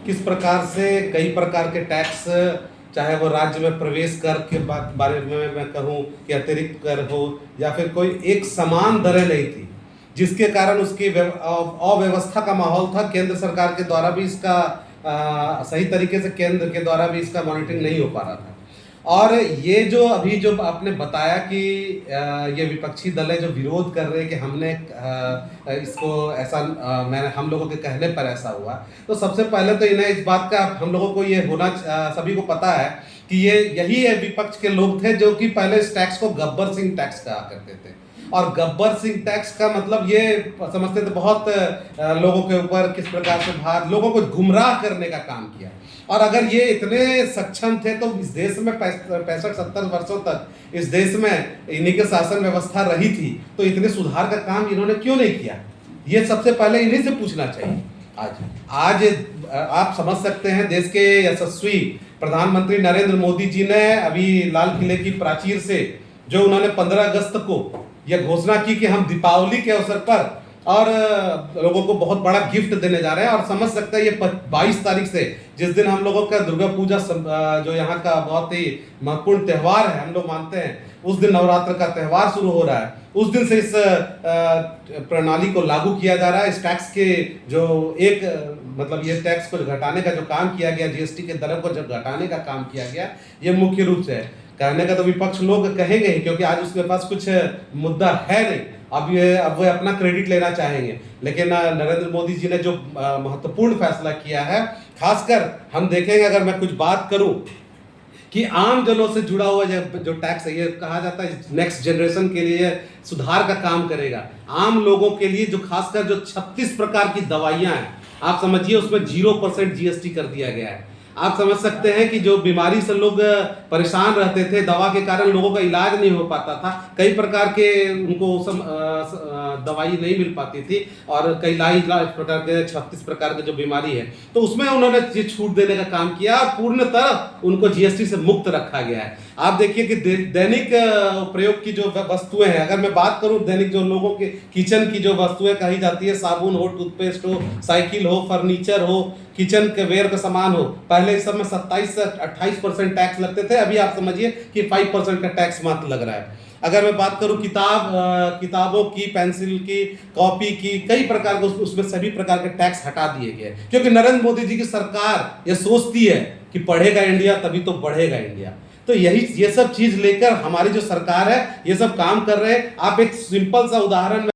किस प्रकार से कई प्रकार के टैक्स, चाहे वो राज्य में प्रवेश कर के बारे में मैं कहूँ कि अतिरिक्त कर हो, या फिर कोई एक समान दरें नहीं थी, जिसके कारण उसकी अव्यवस्था का माहौल था। केंद्र सरकार के द्वारा भी इसका सही तरीके से केंद्र के द्वारा भी इसका मॉनिटरिंग नहीं हो पा रहा था। और ये जो अभी जो आपने बताया कि ये विपक्षी दल है जो विरोध कर रहे हैं कि हमने इसको ऐसा मैंने हम लोगों के कहने पर ऐसा हुआ, तो सबसे पहले तो इन्हें इस बात का हम लोगों को ये होना सभी को पता है कि ये यही है विपक्ष के लोग थे जो कि पहले इस टैक्स को गब्बर सिंह टैक्स कहा करते थे। और गब्बर सिंह टैक्स का मतलब ये समझते थे बहुत लोगों के ऊपर किस प्रकार से भार लोगों को गुमराह करने का काम किया। और अगर ये इतने सक्षम थे तो इस देश में 65-70 वर्षों तक इस देश में इन्हीं के शासन व्यवस्था रही थी, तो इतने सुधार का काम इन्होंने क्यों नहीं किया? ये सबसे पहले इन्हीं से पूछना चाहिए। आज आप समझ सकते हैं, देश के यशस्वी प्रधानमंत्री नरेंद्र मोदी जी ने अभी लाल किले की प्राचीर से जो उन्होंने 15 अगस्त को यह घोषणा की कि हम दीपावली के अवसर पर और लोगों को बहुत बड़ा गिफ्ट देने जा रहे हैं। और समझ सकते हैं ये 22 तारीख से, जिस दिन हम लोगों का दुर्गा पूजा जो यहाँ का बहुत ही महत्वपूर्ण त्यौहार है, हम लोग मानते हैं, उस दिन नवरात्र का त्यौहार शुरू हो रहा है। उस दिन से इस प्रणाली को लागू किया जा रहा है। इस टैक्स के जो मतलब ये टैक्स को घटाने का जो काम किया गया, जीएसटी के दरों को जो घटाने का काम किया गया, ये मुख्य रूप से है। कहने का तो विपक्ष लोग कहेंगे ही, क्योंकि आज उसके पास कुछ मुद्दा है नहीं। अब वो अपना क्रेडिट लेना चाहेंगे, लेकिन नरेंद्र मोदी जी ने जो महत्वपूर्ण फैसला किया है, खासकर हम देखेंगे, अगर मैं कुछ बात करूं कि आम जनों से जुड़ा हुआ जो टैक्स है, ये कहा जाता है नेक्स्ट जनरेशन के लिए सुधार का काम करेगा। आम लोगों के लिए जो खासकर जो 36 प्रकार की दवाइयां हैं, आप समझिए उसमें 0% जीएसटी कर दिया गया है। आप समझ सकते हैं कि जो बीमारी से लोग परेशान रहते थे, दवा के कारण लोगों का इलाज नहीं हो पाता था, कई प्रकार के उनको दवाई नहीं मिल पाती थी, और कई प्रकार के 36 प्रकार के जो बीमारी है, तो उसमें उन्होंने ये छूट देने का काम किया और पूर्णतः उनको जीएसटी से मुक्त रखा गया है। आप देखिए कि दैनिक प्रयोग की जो वस्तुएं हैं, अगर मैं बात करूं दैनिक जो लोगों के किचन की जो वस्तुएं कही जाती है, साबुन हो, टूथपेस्ट हो, साइकिल हो, फर्नीचर हो, किचन के वेयर का सामान हो, पहले इस सब में 27 से 28% टैक्स लगते थे, अभी आप समझिए कि 5% का टैक्स मात्र लग रहा है। अगर मैं बात करूं किताबों की, पेंसिल की, कॉपी की, कई प्रकार के उसमें सभी प्रकार के टैक्स हटा दिए गए, क्योंकि नरेंद्र मोदी जी की सरकार ये सोचती है कि पढ़ेगा इंडिया तभी तो बढ़ेगा इंडिया। तो ये सब चीज लेकर हमारी जो सरकार है ये सब काम कर रहे हैं। आप एक सिंपल सा उदाहरण